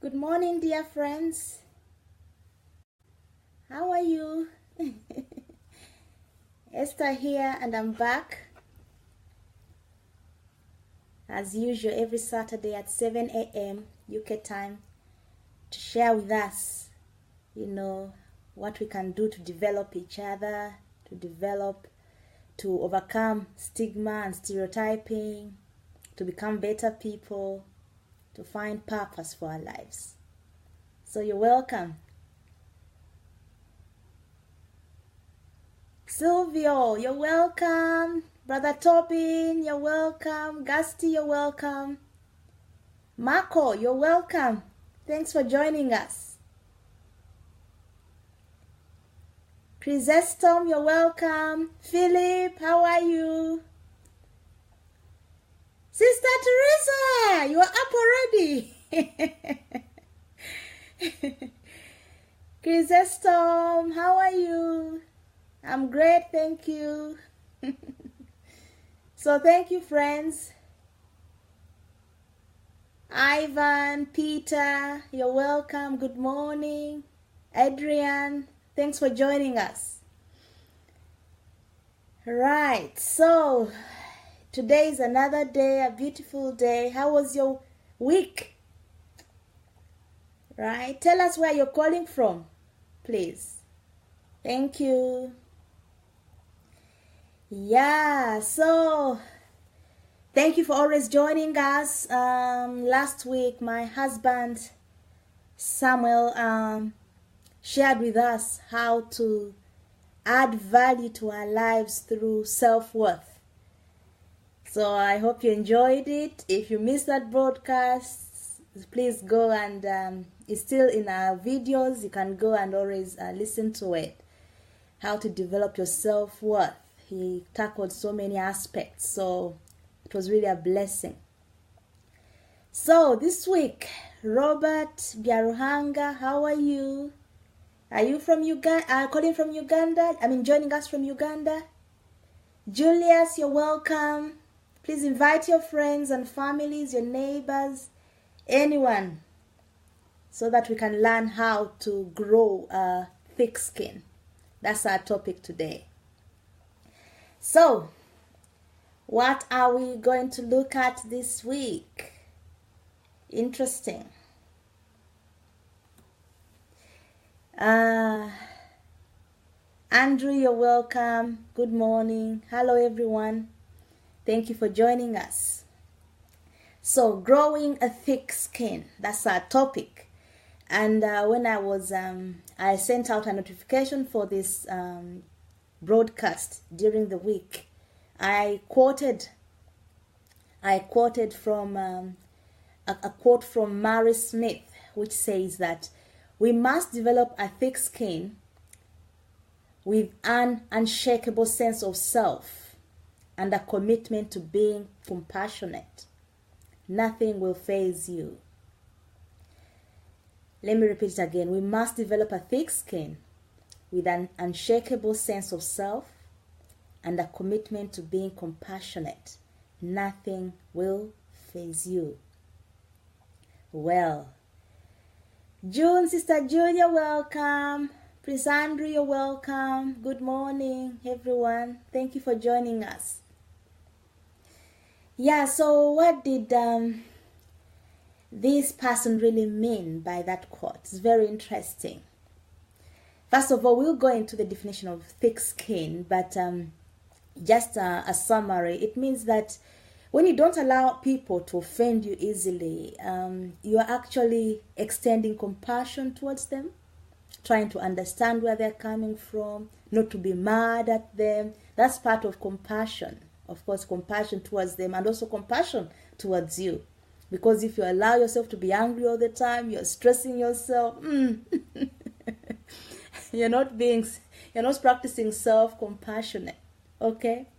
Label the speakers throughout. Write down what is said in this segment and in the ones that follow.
Speaker 1: Good morning, dear friends. How are you? Esther here, and I'm back as usual every Saturday at 7 a.m. UK time to share with us, what we can do to develop each other, to overcome stigma and stereotyping, to become better people, to find purpose for our lives. So you're welcome. Silvio, you're welcome. Brother Tobin, you're welcome. Gusty, you're welcome. Marco, you're welcome. Thanks for joining us. Chrysostom, you're welcome. Philip, how are you? Sister Teresa, you're up already. Chrysostom, how are you? I'm great, thank you. So thank you, friends. Ivan, Peter, you're welcome. Good morning. Adrian, thanks for joining us. Right, so today is another day, a beautiful day. How was your week? Right, tell us where you're calling from, please. Thank you. Yeah, so thank you for always joining us. Last week, my husband, Samuel, shared with us how to add value to our lives through self-worth. So I hope you enjoyed it. If you missed that broadcast, please go and it's still in our videos. You can go and always listen to it. How to develop your self-worth. He tackled so many aspects, so it was really a blessing. So this week, Robert Byaruhanga, how are you? Are you from Uganda? Calling from Uganda? Joining us from Uganda. Julius, you're welcome. Please invite your friends and families, your neighbors, anyone, so that we can learn how to grow a thick skin. That's our topic today. So, what are we going to look at this week? Interesting. Andrew, you're welcome. Good morning. Hello, everyone. Thank you for joining us. So, growing a thick skin. That's our topic. And when I sent out a notification for this broadcast during the week, I quoted from a quote from Mary Smith, which says that we must develop a thick skin with an unshakable sense of self and a commitment to being compassionate. Nothing will faze you. Let me repeat it again. We must develop a thick skin with an unshakable sense of self and a commitment to being compassionate. Nothing will faze you. Well, June, Sister June, you're welcome. Prince Andrew, you're welcome. Good morning, everyone. Thank you for joining us. Yeah, so what did this person really mean by that quote? It's very interesting. First of all, we'll go into the definition of thick skin, but just a summary. It means that when you don't allow people to offend you easily, you are actually extending compassion towards them, trying to understand where they're coming from, not to be mad at them. That's part of compassion. Of course, compassion towards them and also compassion towards you. Because if you allow yourself to be angry all the time, you're stressing yourself, you're not practicing self-compassionate. Okay?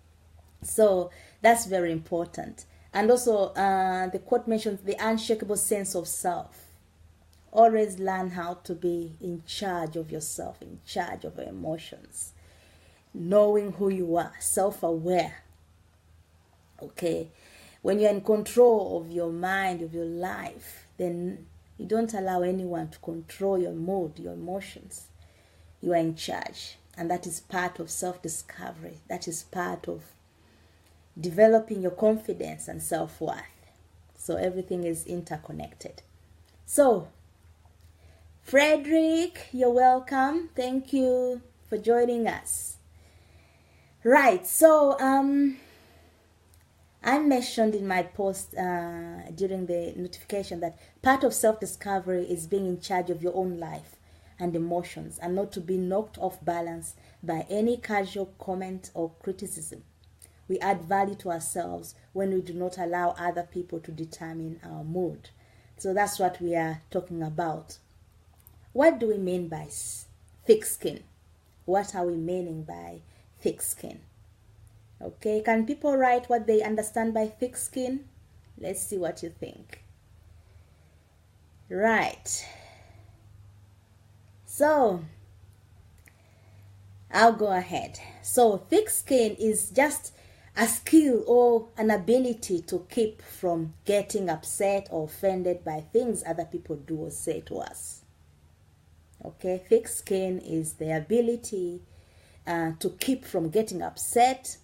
Speaker 1: So that's very important. And also the quote mentions the unshakable sense of self. Always learn how to be in charge of yourself, in charge of your emotions. Knowing who you are, self-aware. Okay? When you're in control of your mind, of your life, then You don't allow anyone to control your mood, your emotions. You are in charge. And that is part of self-discovery. That is part of developing your confidence and self-worth. So everything is interconnected. So, Frederick, you're welcome. Thank you for joining us. Right, so I mentioned in my post during the notification that part of self-discovery is being in charge of your own life and emotions and not to be knocked off balance by any casual comment or criticism. We add value to ourselves when we do not allow other people to determine our mood. So that's what we are talking about. What do we mean by thick skin? What are we meaning by thick skin? Okay, can people write what they understand by thick skin? Let's see what you think. Right. So, I'll go ahead. So, thick skin is just a skill or an ability to keep from getting upset or offended by things other people do or say to us. Okay, thick skin is the ability to keep from getting upset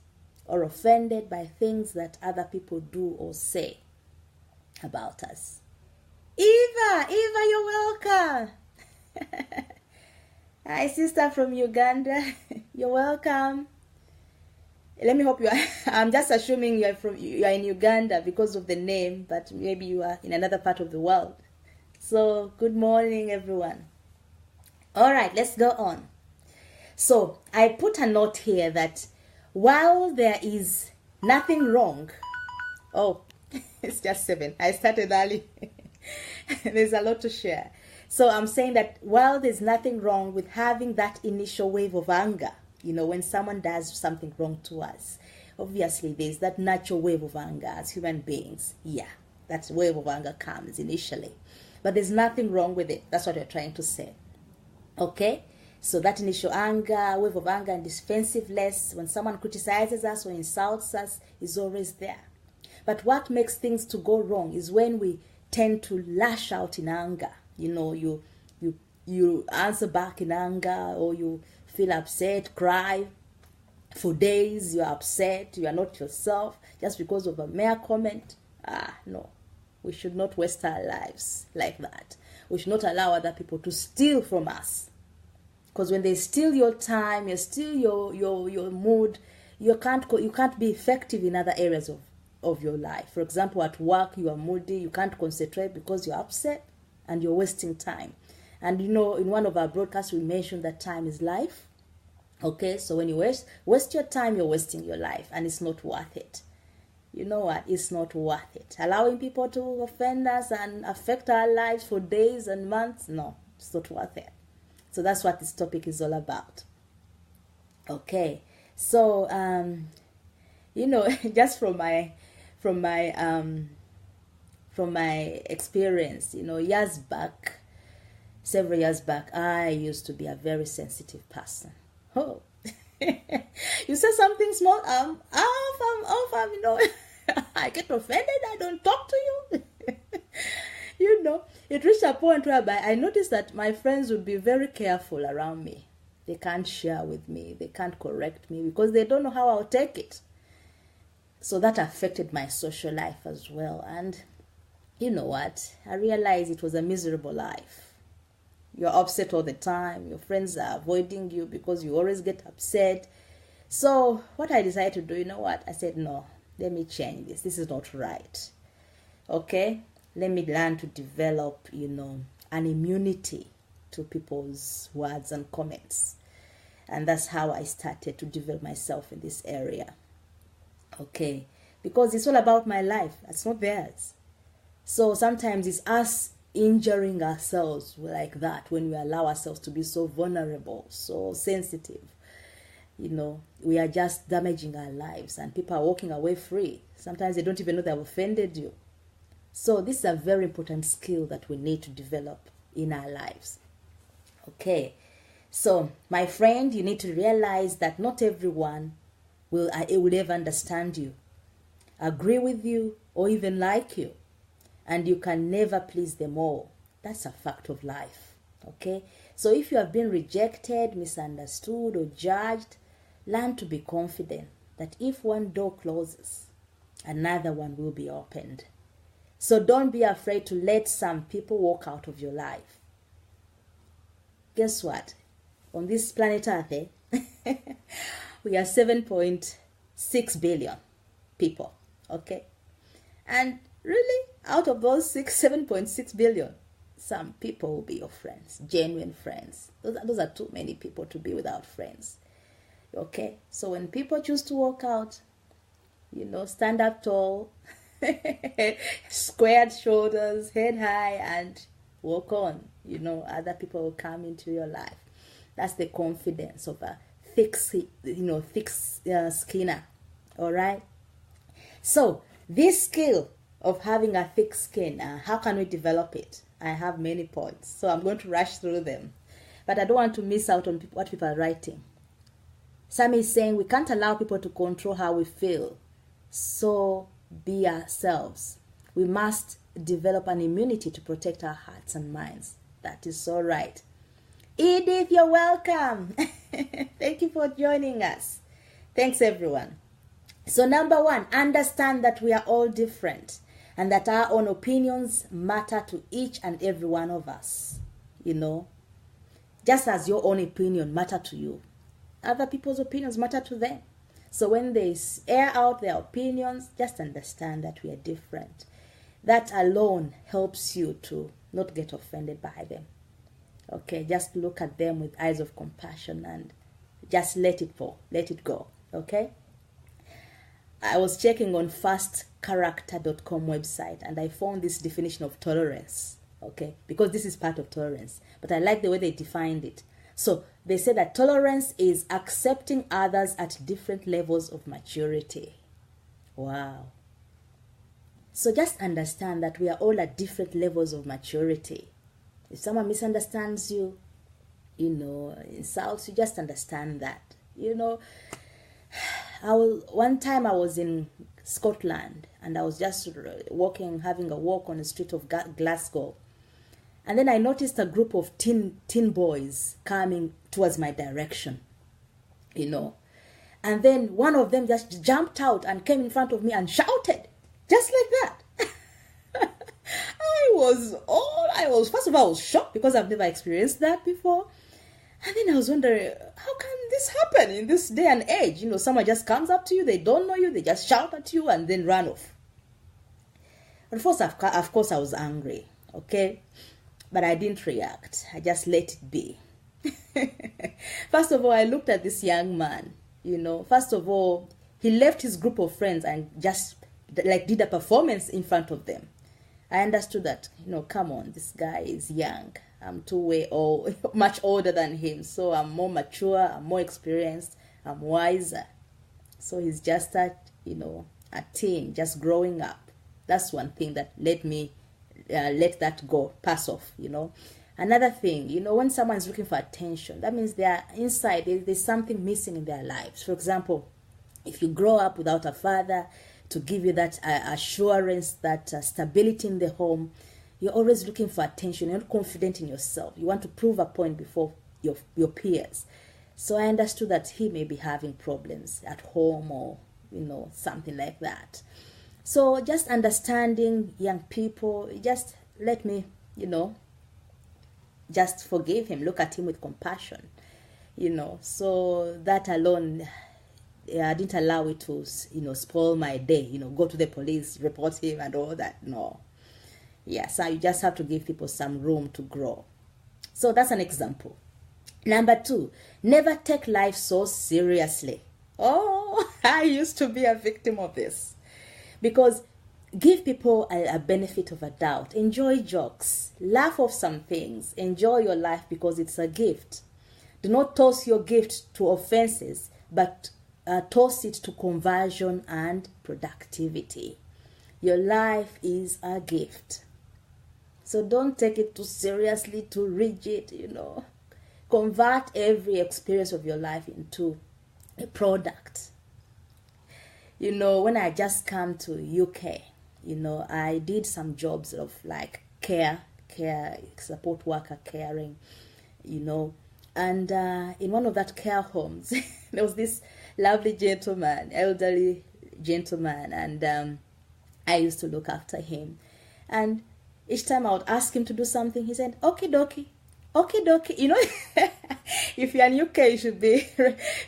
Speaker 1: or offended by things that other people do or say about us. Eva, you're welcome. Hi, sister from Uganda. You're welcome. Let me hope you are. I'm just assuming you are in Uganda because of the name, but maybe you are in another part of the world. So, good morning, everyone. All right, let's go on. So, I put a note here that while there is nothing wrong, it's just 7. I started early. There's a lot to share. So I'm saying that while there's nothing wrong with having that initial wave of anger, when someone does something wrong to us, obviously there's that natural wave of anger as human beings. Yeah, that wave of anger comes initially. But there's nothing wrong with it. That's what we're trying to say. Okay? So that initial anger, wave of anger and defensiveness, when someone criticizes us or insults us, is always there. But what makes things to go wrong is when we tend to lash out in anger. You answer back in anger, or you feel upset, cry for days. You're upset, you are not yourself just because of a mere comment. No, we should not waste our lives like that. We should not allow other people to steal from us, because when they steal your time, you steal your mood, you can't be effective in other areas of your life. For example, at work you are moody, you can't concentrate because you're upset and you're wasting time. And in one of our broadcasts we mentioned that time is life. Okay, so when you waste your time, you're wasting your life, and it's not worth it. You know what? It's not worth it. Allowing people to offend us and affect our lives for days and months, no, it's not worth it. So that's what this topic is all about. Okay, so just from my experience, several years back, I used to be a very sensitive person. Oh, you say something small, I'm off, I get offended, I don't talk to you. It reached a point whereby I noticed that my friends would be very careful around me. They can't share with me, they can't correct me because they don't know how I'll take it. So that affected my social life as well. And you know what? I realized it was a miserable life. You're upset all the time. Your friends are avoiding you because you always get upset. So what I decided to do, I said, no, let me change this. This is not right. Okay? Let me learn to develop, an immunity to people's words and comments. And that's how I started to develop myself in this area. Okay? Because it's all about my life. It's not theirs. So sometimes it's us injuring ourselves like that when we allow ourselves to be so vulnerable, so sensitive. We are just damaging our lives, and people are walking away free. Sometimes they don't even know they've offended you. So this is a very important skill that we need to develop in our lives. Okay, so my friend, you need to realize that not everyone will ever understand you, agree with you, or even like you. And you can never please them all. That's a fact of life. Okay? So if you have been rejected, misunderstood, or judged, learn to be confident that if one door closes, another one will be opened. So don't be afraid to let some people walk out of your life. Guess what? On this planet Earth, we are 7.6 billion people. Okay? And really, out of those 7.6 billion, some people will be your friends, genuine friends. Those are too many people to be without friends. Okay? So when people choose to walk out, stand up tall, squared shoulders, head high, and walk on. Other people will come into your life. That's the confidence of a thick skinner. All right? So this skill of having a thick skin, how can we develop it? I have many points, so I'm going to rush through them. But I don't want to miss out on what people are writing. Some is saying we can't allow people to control how we feel. So be ourselves. We must develop an immunity to protect our hearts and minds. That is so right. Edith, you're welcome. Thank you for joining us. Thanks, everyone. So number 1, understand that we are all different and that our own opinions matter to each and every one of us. Just as your own opinion matter to you, other people's opinions matter to them. So when they air out their opinions, just understand that we are different. That alone helps you to not get offended by them. Okay, just look at them with eyes of compassion and just let it go. Okay? I was checking on fastcharacter.com website and I found this definition of tolerance. Okay, because this is part of tolerance. But I like the way they defined it. So they say that tolerance is accepting others at different levels of maturity. Wow. So just understand that we are all at different levels of maturity. If someone misunderstands you, insults you, just understand that. One time I was in Scotland and I was just having a walk on the street of Glasgow. And then I noticed a group of teen boys coming towards my direction, And then one of them just jumped out and came in front of me and shouted, just like that. First of all, I was shocked because I've never experienced that before. And then I was wondering, how can this happen in this day and age? Someone just comes up to you, they don't know you, they just shout at you and then run off. But first, of course, I was angry, okay? But I didn't react. I just let it be. First of all, I looked at this young man, First of all, he left his group of friends and just did a performance in front of them. I understood that, come on, this guy is young. I'm much older than him. So I'm more mature, I'm more experienced, I'm wiser. So he's just a teen, just growing up. That's one thing that let me let that go, pass off, Another thing, when someone's looking for attention, that means they're inside, there's something missing in their lives. For example, if you grow up without a father to give you that assurance, that stability in the home, you're always looking for attention. You're not confident in yourself. You want to prove a point before your peers. So I understood that he may be having problems at home or, something like that. So just understanding young people, just let me, just forgive him. Look at him with compassion, So that alone, I didn't allow it to, spoil my day, go to the police, report him and all that. No. Yeah, so you just have to give people some room to grow. So that's an example. Number 2, never take life so seriously. Oh, I used to be a victim of this. Because give people a benefit of a doubt. Enjoy jokes. Laugh off some things. Enjoy your life because it's a gift. Do not toss your gift to offenses, but toss it to conversion and productivity. Your life is a gift. So don't take it too seriously, too rigid, Convert every experience of your life into a product. When I just come to UK, I did some jobs of care care, support worker caring, And in one of that care homes, there was this lovely gentleman, elderly gentleman, and I used to look after him. And each time I would ask him to do something, he said, "Okie dokie, okie dokie." If you're in UK, you should be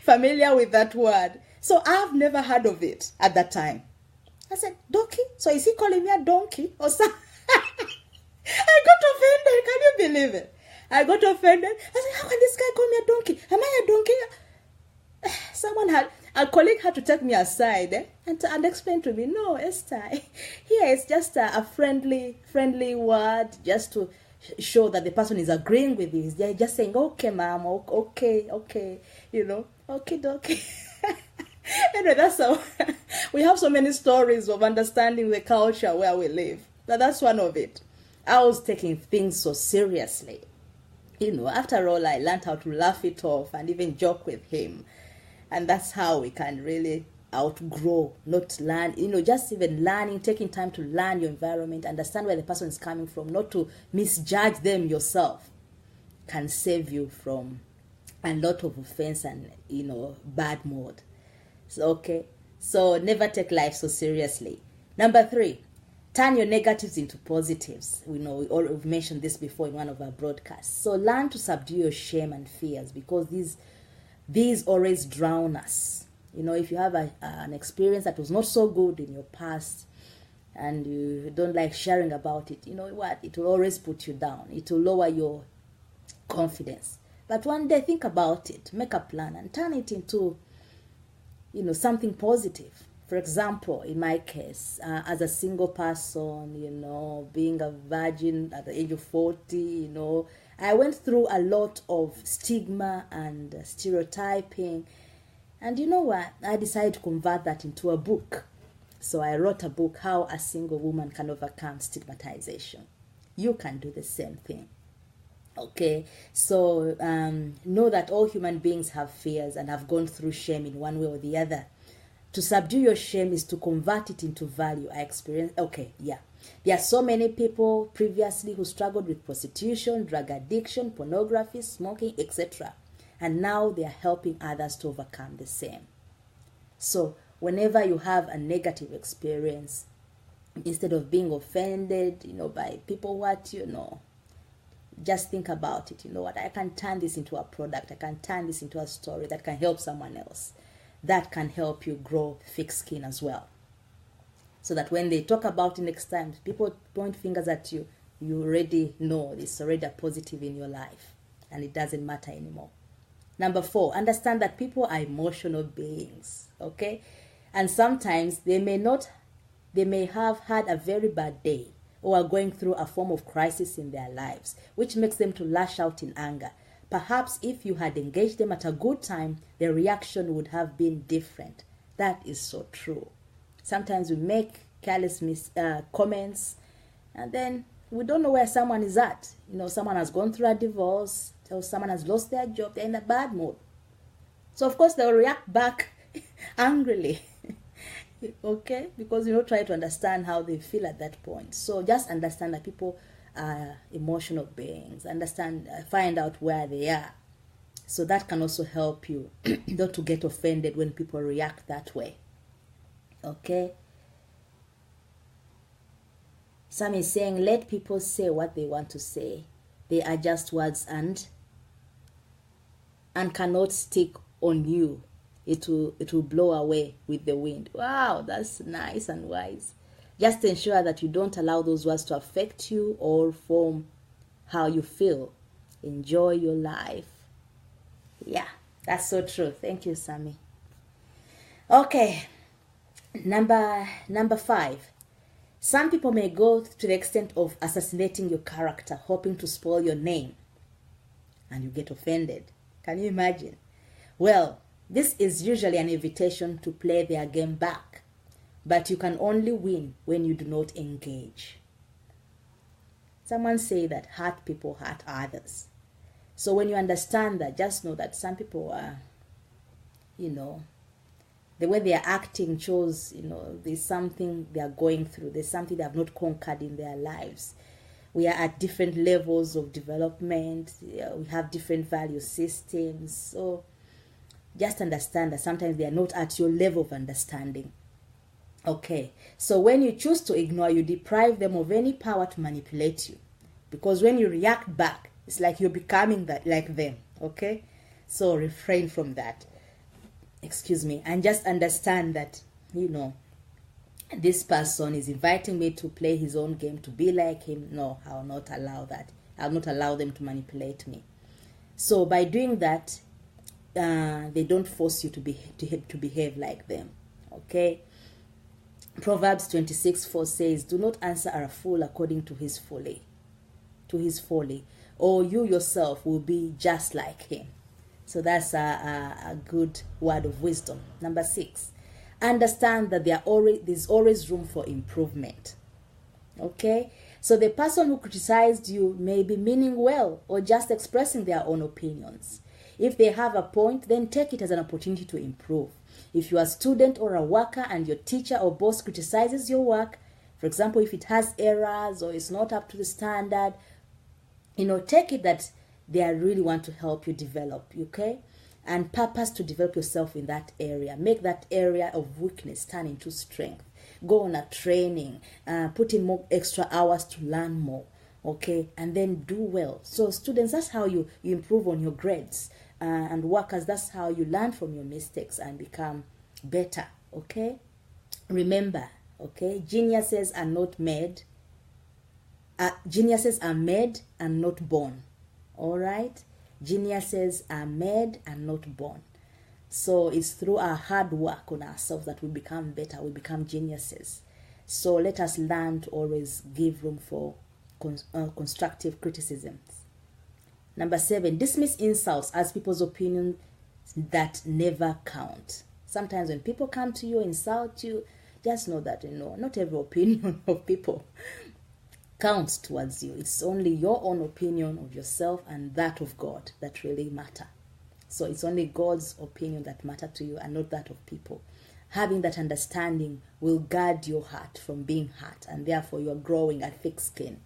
Speaker 1: familiar with that word. So I've never heard of it at that time. I said, "Donkey? So is he calling me a donkey or something?" I got offended. Can you believe it? I got offended. I said, "How can this guy call me a donkey? Am I a donkey?" A colleague had to take me aside and explain to me, "No, Esther, here it's just a friendly word, just to show that the person is agreeing with you. They're just saying, 'Okay, ma'am, okay, okay,' okay, donkey." Anyway, that's how we have so many stories of understanding the culture where we live. But that's one of it. I was taking things so seriously. After all, I learned how to laugh it off and even joke with him. And that's how we can really outgrow, not learn, just even learning, taking time to learn your environment, understand where the person is coming from, not to misjudge them yourself, can save you from a lot of offense and, bad mood. So never take life so seriously. Number 3, turn your negatives into positives. We've mentioned this before in one of our broadcasts. So learn to subdue your shame and fears, because these always drown us. If you have an experience that was not so good in your past and you don't like sharing about it, you know what? It will always put you down. It will lower your confidence. But one day, think about it, make a plan and turn it into, something positive. For example, in my case, as a single person, being a virgin at the age of 40, I went through a lot of stigma and stereotyping. And you know what? I decided to convert that into a book. So I wrote a book, How a Single Woman Can Overcome Stigmatization. You can do the same thing. Okay, so know that all human beings have fears and have gone through shame in one way or the other. To subdue your shame is to convert it into value. There are so many people previously who struggled with prostitution, drug addiction, pornography, smoking, etc. And now they are helping others to overcome the same. So whenever you have a negative experience, instead of being offended, by people just think about it. You know what? I can turn this into a product. I can turn this into a story that can help someone else. That can help you grow thick skin as well. So that when they talk about it next time, people point fingers at you, you already know it's already a positive in your life. And it doesn't matter anymore. Number 4, understand that people are emotional beings. Okay? And sometimes they may have had a very bad day, or are going through a form of crisis in their lives, which makes them to lash out in anger. Perhaps if you had engaged them at a good time, their reaction would have been different. That is so true. Sometimes we make careless comments, and then we don't know where someone is at. Someone has gone through a divorce, or someone has lost their job, they're in a bad mood. So of course they'll react back angrily. Okay, because try to understand how they feel at that point. So just understand that people are emotional beings. Find out where they are. So that can also help you not to get offended when people react that way. Okay. Some is saying, let people say what they want to say. They are just words and cannot stick on you. It will blow away with the wind. Wow, that's nice and wise. Just ensure that you don't allow those words to affect you or form how you feel. Enjoy your life. Yeah, that's so true. Thank you, Sammy. Okay, number 5. Some people may go to the extent of assassinating your character, hoping to spoil your name, and you get offended. Can you imagine? Well, this is usually an invitation to play their game back, but you can only win when you do not engage. Someone say that hurt people hurt others. So when you understand that, just know that some people are, the way they are acting shows, there's something they are going through. There's something they have not conquered in their lives. We are at different levels of development. We have different value systems. So just understand that sometimes they are not at your level of understanding. Okay, so when you choose to ignore, you deprive them of any power to manipulate you. Because when you react back, it's like you're becoming that like them. Okay, so refrain from that. Excuse me. And just understand that, this person is inviting me to play his own game, to be like him. No, I will not allow that. I will not allow them to manipulate me. So by doing that, they don't force you to behave like them. Okay. Proverbs 26:4 says, "Do not answer a fool according to his folly, or you yourself will be just like him." So that's a good word of wisdom. Number 6, understand that there's always room for improvement. Okay, so the person who criticized you may be meaning well or just expressing their own opinions. If they have a point, then take it as an opportunity to improve. If you are a student or a worker and your teacher or boss criticizes your work, for example, if it has errors or it's not up to the standard, take it that they really want to help you develop, okay? And purpose to develop yourself in that area. Make that area of weakness turn into strength. Go on a training, put in more extra hours to learn more, okay? And then do well. So students, that's how you improve on your grades. And workers, that's how you learn from your mistakes and become better, okay? Remember, okay, geniuses are made and not born. All right, geniuses are made and not born. So it's through our hard work on ourselves that we become better, we become geniuses. So let us learn to always give room for constructive criticisms. Number 7, dismiss insults as people's opinions that never count. Sometimes when people come to you, insult you, just know that, not every opinion of people counts towards you. It's only your own opinion of yourself and that of God that really matter. So it's only God's opinion that matter to you and not that of people. Having that understanding will guard your heart from being hurt, and therefore you're growing a thick skin.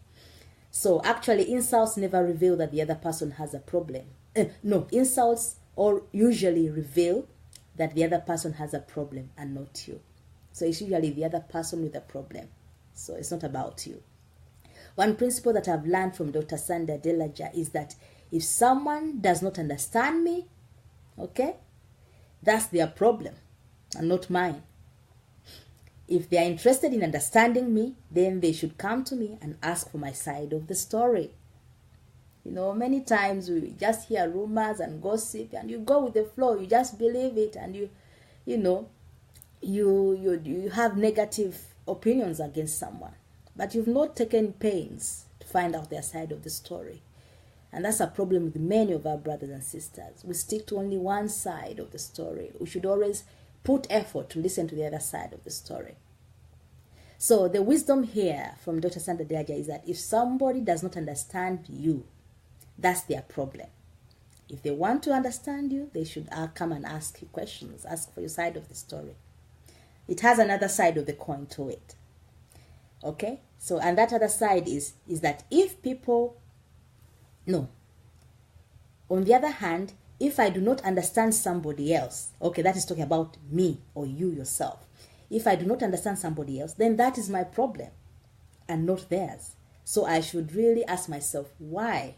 Speaker 1: So actually, insults never reveal that the other person has a problem. Insults usually reveal that the other person has a problem and not you. So it's usually the other person with a problem. So it's not about you. One principle that I've learned from Dr. Sandra Delaja is that if someone does not understand me, okay, that's their problem and not mine. If they are interested in understanding me, then they should come to me and ask for my side of the story. Many times we just hear rumors and gossip and you go with the flow, you just believe it, and you have negative opinions against someone, but you've not taken pains to find out their side of the story. And that's a problem with many of our brothers and sisters. We stick to only one side of the story. We should always put effort to listen to the other side of the story. So the wisdom here from Dr. Sandra Delaja is that if somebody does not understand you, that's their problem. If they want to understand you, they should come and ask you questions, ask for your side of the story. It has another side of the coin to it. Okay? So, and that other side is that if people, on the other hand, if I do not understand somebody else, okay, that is talking about me or you yourself. If I do not understand somebody else, then that is my problem and not theirs. So I should really ask myself, why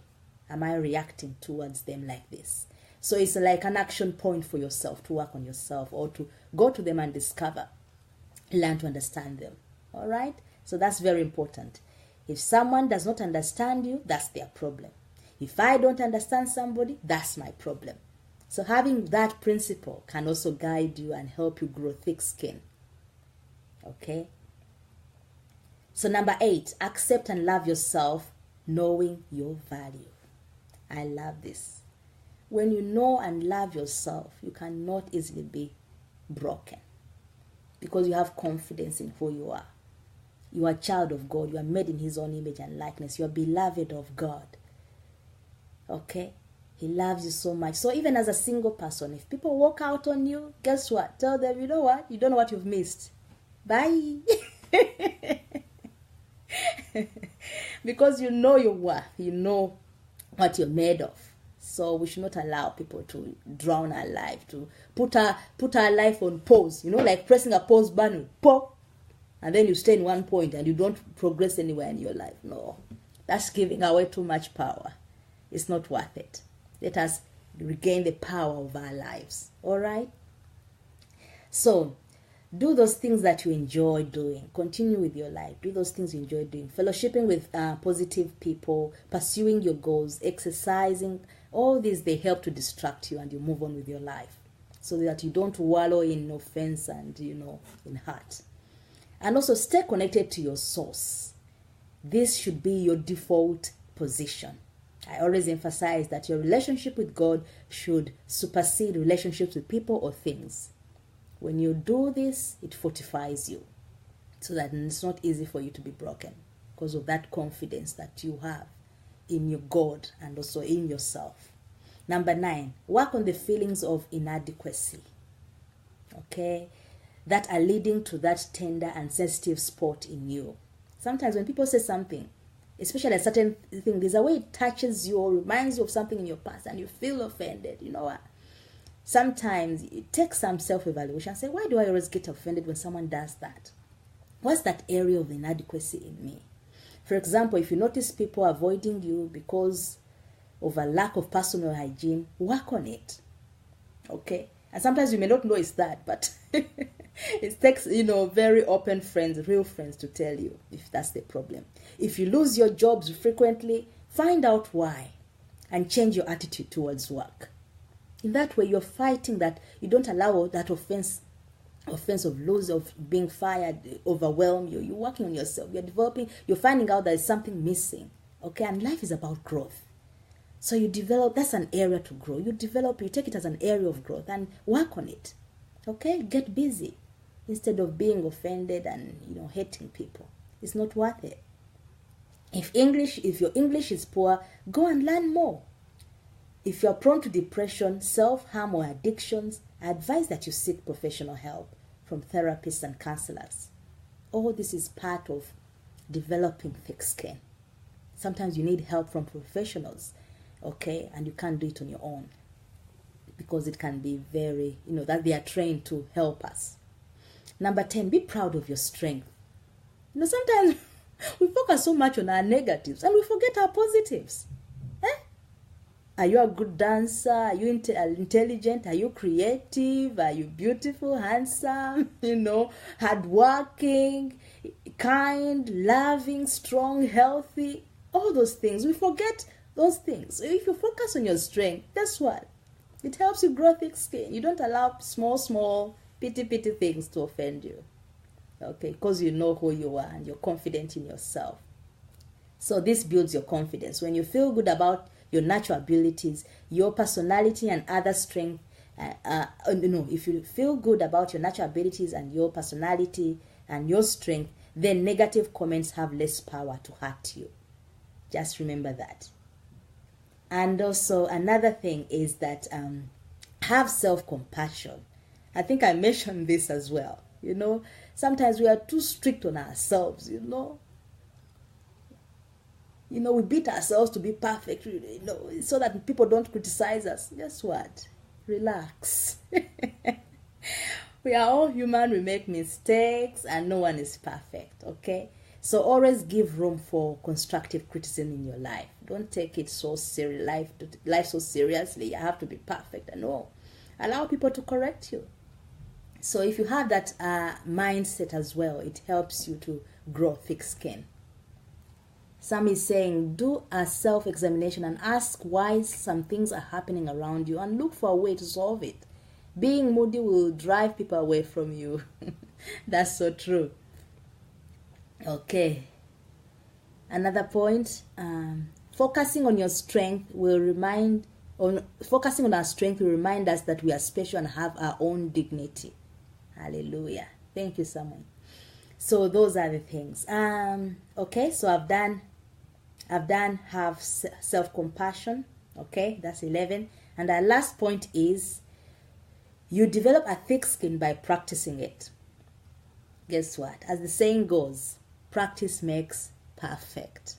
Speaker 1: am I reacting towards them like this? So it's like an action point for yourself to work on yourself or to go to them and discover, learn to understand them. All right? So that's very important. If someone does not understand you, that's their problem. If I don't understand somebody, that's my problem. So having that principle can also guide you and help you grow thick skin. Okay? So number 8, accept and love yourself, knowing your value. I love this. When you know and love yourself, you cannot easily be broken because you have confidence in who you are. You are a child of God. You are made in His own image and likeness. You are beloved of God. Okay? He loves you so much. So even as a single person, if people walk out on you, guess what? Tell them, you know what? You don't know what you've missed. Bye. Because you know your worth, you know what you're made of. So we should not allow people to drown our life, to put our life on pause, like pressing a pause button, pause, and then you stay in one point and you don't progress anywhere in your life. No, that's giving away too much power. It's not worth it. Let us regain the power of our lives. All right? So, do those things that you enjoy doing. Continue with your life. Do those things you enjoy doing. Fellowshipping with positive people, pursuing your goals, exercising. All these, they help to distract you and you move on with your life. So that you don't wallow in offense and, in hurt. And also stay connected to your source. This should be your default position. I always emphasize that your relationship with God should supersede relationships with people or things. When you do this, it fortifies you so that it's not easy for you to be broken because of that confidence that you have in your God and also in yourself. Number 9, work on the feelings of inadequacy, okay, that are leading to that tender and sensitive spot in you. Sometimes when people say something, especially a certain thing, there's a way it touches you or reminds you of something in your past and you feel offended. You know what? Sometimes it takes some self-evaluation and say, why do I always get offended when someone does that? What's that area of inadequacy in me? For example, if you notice people avoiding you because of a lack of personal hygiene, work on it. Okay? And sometimes you may not know it's that, but it takes, very open friends, real friends to tell you if that's the problem. If you lose your jobs frequently, find out why and change your attitude towards work. In that way, you're fighting that you don't allow that offense of lose, of being fired, overwhelm you. You're working on yourself. You're developing, you're finding out there's something missing. Okay, and life is about growth. So you develop, that's an area to grow. You take it as an area of growth and work on it. Okay, get busy instead of being offended and, hating people. It's not worth it. If your English is poor, go and learn more. If you're prone to depression, self-harm or addictions, I advise that you seek professional help from therapists and counselors. All this is part of developing thick skin. Sometimes you need help from professionals, okay, and you can't do it on your own because it can be very, that they are trained to help us. Number 10, be proud of your strength. Sometimes we focus so much on our negatives and we forget our positives. Are you a good dancer? Are you intelligent? Are you creative? Are you beautiful, handsome, hardworking, kind, loving, strong, healthy? All those things. We forget those things. If you focus on your strength, guess what? It helps you grow thick skin. You don't allow small, petty things to offend you. Okay, because you know who you are and you're confident in yourself. So this builds your confidence. When you feel good about your natural abilities, your personality and other strength, if you feel good about your natural abilities and your personality and your strength, then negative comments have less power to hurt you. Just remember that. And also another thing is that have self-compassion. I think I mentioned this as well. Sometimes we are too strict on ourselves, we beat ourselves to be perfect, so that people don't criticize us. Guess what? Relax. We are all human. We make mistakes and no one is perfect, okay? So always give room for constructive criticism in your life. Don't take it so serious, life so seriously. You have to be perfect. No. Allow people to correct you. So if you have that mindset as well, it helps you to grow thick skin. Some is saying, do a self-examination and ask why some things are happening around you and look for a way to solve it. Being moody will drive people away from you. That's so true. Okay. Another point, focusing on our strength will remind us that we are special and have our own dignity. Hallelujah. Thank you, Samuel. So those are the things. Okay, so I've done have self-compassion. Okay, that's 11. And our last point is you develop a thick skin by practicing it. Guess what? As the saying goes, practice makes perfect.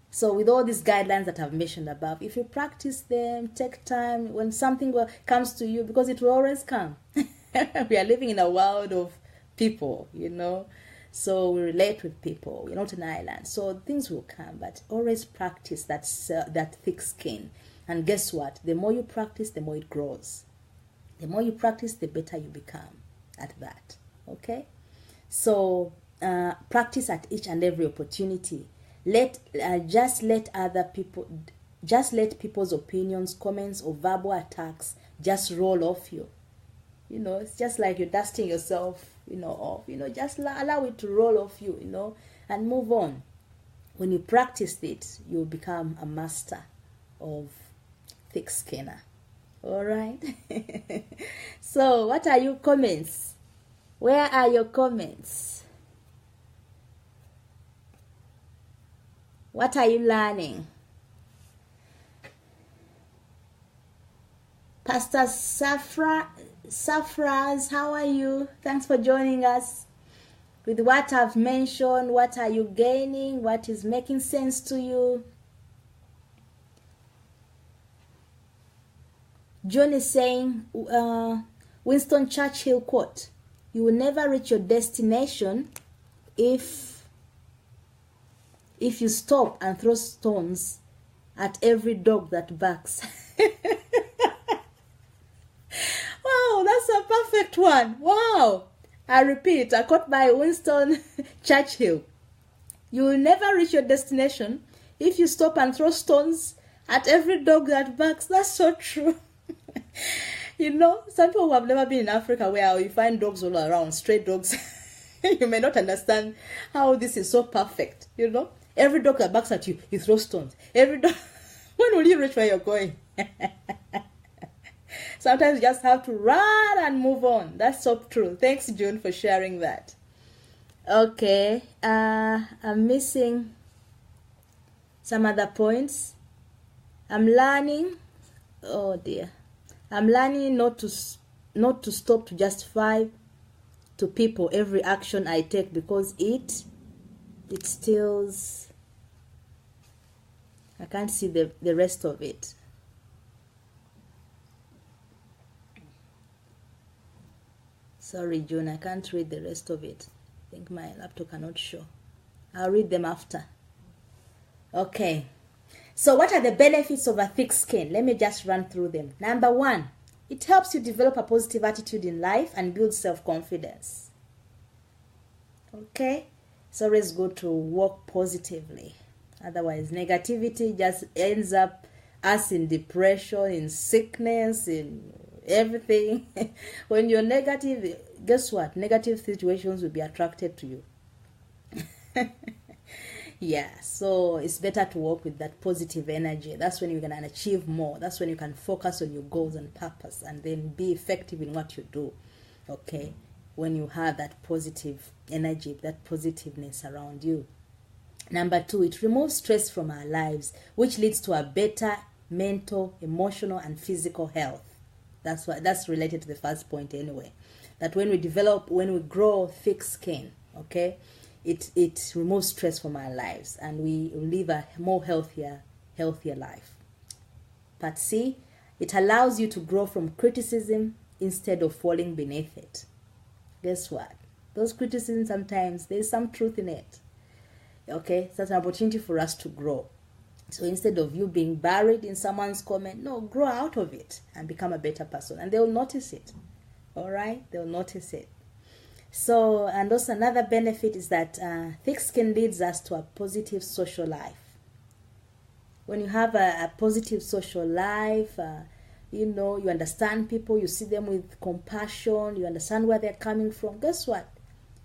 Speaker 1: So with all these guidelines that I've mentioned above, if you practice them, take time, when something comes to you, because it will always come. We are living in a world of people, so we relate with people. We're not an island, so things will come, but always practice that thick skin. And guess what? The more you practice, the more it grows. The more you practice, the better you become at that. Okay? So practice at each and every opportunity. Just let people's opinions, comments, or verbal attacks just roll off you. It's just like you're dusting yourself, off. Just allow it to roll off you, and move on. When you practice it, you'll become a master of thick skinner. All right. So, what are your comments? Where are your comments? What are you learning? Pastor Safras, how are you? Thanks for joining us. With what I've mentioned, what are you gaining? What is making sense to you? John is saying, Winston Churchill quote, "You will never reach your destination if you stop and throw stones at every dog that barks." Wow, that's a perfect one. Wow. I repeat, a quote by Winston Churchill. "You will never reach your destination if you stop and throw stones at every dog that barks." That's so true. Some people who have never been in Africa, where you find dogs all around, stray dogs, you may not understand how this is so perfect. Every dog that barks at you, you throw stones. Every dog. When will you reach where you're going? Sometimes you just have to run and move on. That's so true. Thanks, June, for sharing that. Okay, I'm missing some other points. I'm learning. Oh dear. I'm learning not to stop to justify to people every action I take, because it steals. I can't see the rest of it. Sorry, June, I can't read the rest of it. I think my laptop cannot show. I'll read them after. Okay. So what are the benefits of a thick skin? Let me just run through them. Number 1, it helps you develop a positive attitude in life and build self-confidence. Okay? It's always good to walk positively. Otherwise, negativity just ends up us in depression, in sickness, in everything. When you're negative, guess what? Negative situations will be attracted to you. Yeah, so it's better to work with that positive energy. That's when you can achieve more. That's when you can focus on your goals and purpose, and then be effective in what you do. Okay, when you have that positive energy, that positiveness around you. Number 2, it removes stress from our lives, which leads to a better mental, emotional, and physical health. That's related to the first point anyway. That when we grow thick skin, okay, it removes stress from our lives, and we live a more healthier life. Part C, it allows you to grow from criticism instead of falling beneath it. Guess what? Those criticisms, sometimes there's some truth in it. Okay, so that's an opportunity for us to grow. So instead of you being buried in someone's comment, no, grow out of it and become a better person, and they'll notice it. All right, they'll notice it. So, and also another benefit is that thick skin leads us to a positive social life. When you have a positive social life, you understand people, you see them with compassion, you understand where they're coming from. Guess what?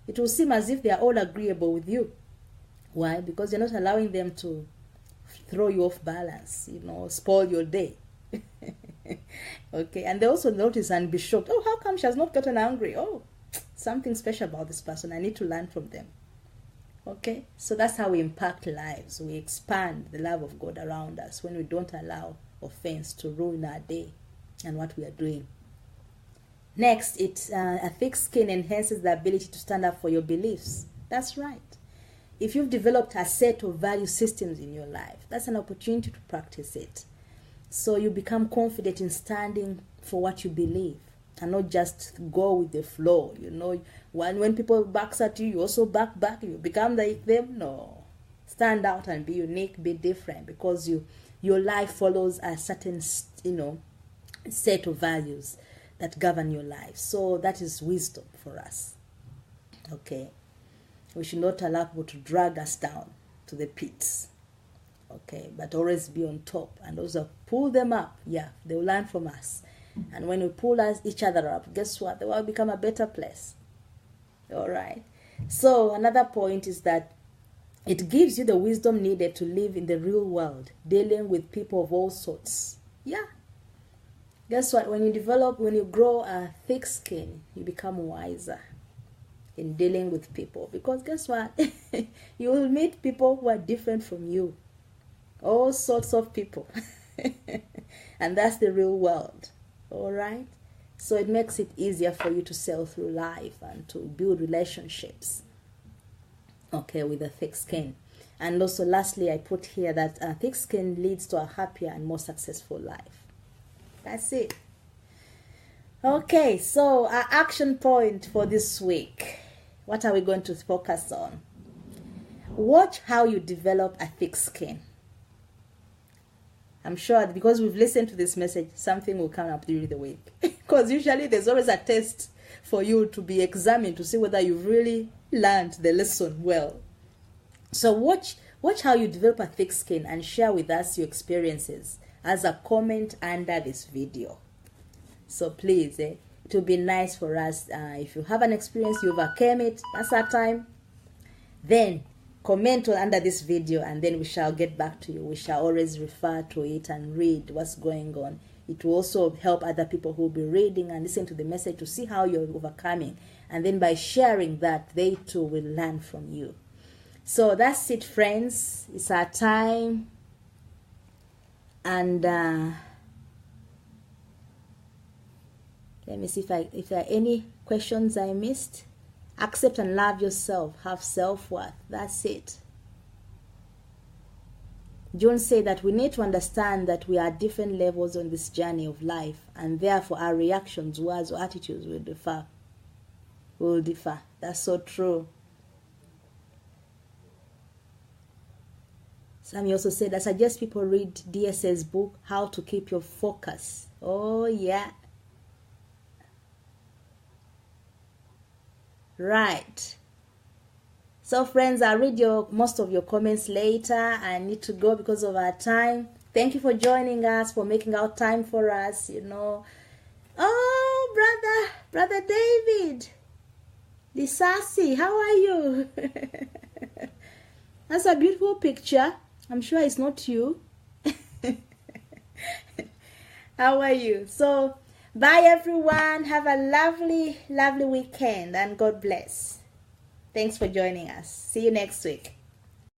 Speaker 1: It will seem as if they are all agreeable with you. Why? Because you're not allowing them to throw you off balance, spoil your day. Okay, and they also notice and be shocked. Oh, how come she has not gotten angry? Oh, something special about this person. I need to learn from them. Okay, so that's how we impact lives. We expand the love of God around us when we don't allow offense to ruin our day and what we are doing. Next, a thick skin enhances the ability to stand up for your beliefs. That's right. if you've developed a set of value systems in your life, that's an opportunity to practice it. So you become confident in standing for what you believe and not just go with the flow. You know, when people backs at you, you also back. You become like them. No. Stand out and be unique, be different, because your life follows a certain, set of values that govern your life. So that is wisdom for us. Okay. We should not allow people to drag us down to the pits. Okay, but always be on top and also pull them up. Yeah, they will learn from us. And when we pull each other up, guess what? The world will become a better place. All right. So another point is that it gives you the wisdom needed to live in the real world, dealing with people of all sorts. Yeah. Guess what? When you grow a thick skin, you become wiser in dealing with people. Because guess what? You will meet people who are different from you. All sorts of people. And that's the real world. All right? So it makes it easier for you to sail through life and to build relationships. Okay, with a thick skin. And also, lastly, I put here that a thick skin leads to a happier and more successful life. That's it. Okay, so our action point for this week. What are we going to focus on? Watch how you develop a thick skin. I'm sure because we've listened to this message, something will come up during the week. Because usually there's always a test for you to be examined to see whether you've really learned the lesson well. So watch how you develop a thick skin and share with us your experiences as a comment under this video. So please, it will be nice for us. If you have an experience, you overcame it, that's our time. Then comment under this video and then we shall get back to you. We shall always refer to it and read what's going on. It will also help other people who will be reading and listen to the message to see how you're overcoming. And then by sharing that, they too will learn from you. So that's it, friends. It's our time. And let me see if there are any questions I missed. Accept and love yourself. Have self-worth. That's it. John said that we need to understand that we are at different levels on this journey of life, and therefore our reactions, words, or attitudes will differ. That's so true. Sammy also said, I suggest people read DS's book, How to Keep Your Focus. Oh, yeah. Right. So, friends, I'll read most of your comments later. I need to go because of our time. Thank you for joining us, for making out time for us, Oh, brother David. Lisasi, how are you? That's a beautiful picture. I'm sure it's not you. How are you? So, bye everyone. Have a lovely, lovely weekend and God bless. Thanks for joining us. See you next week.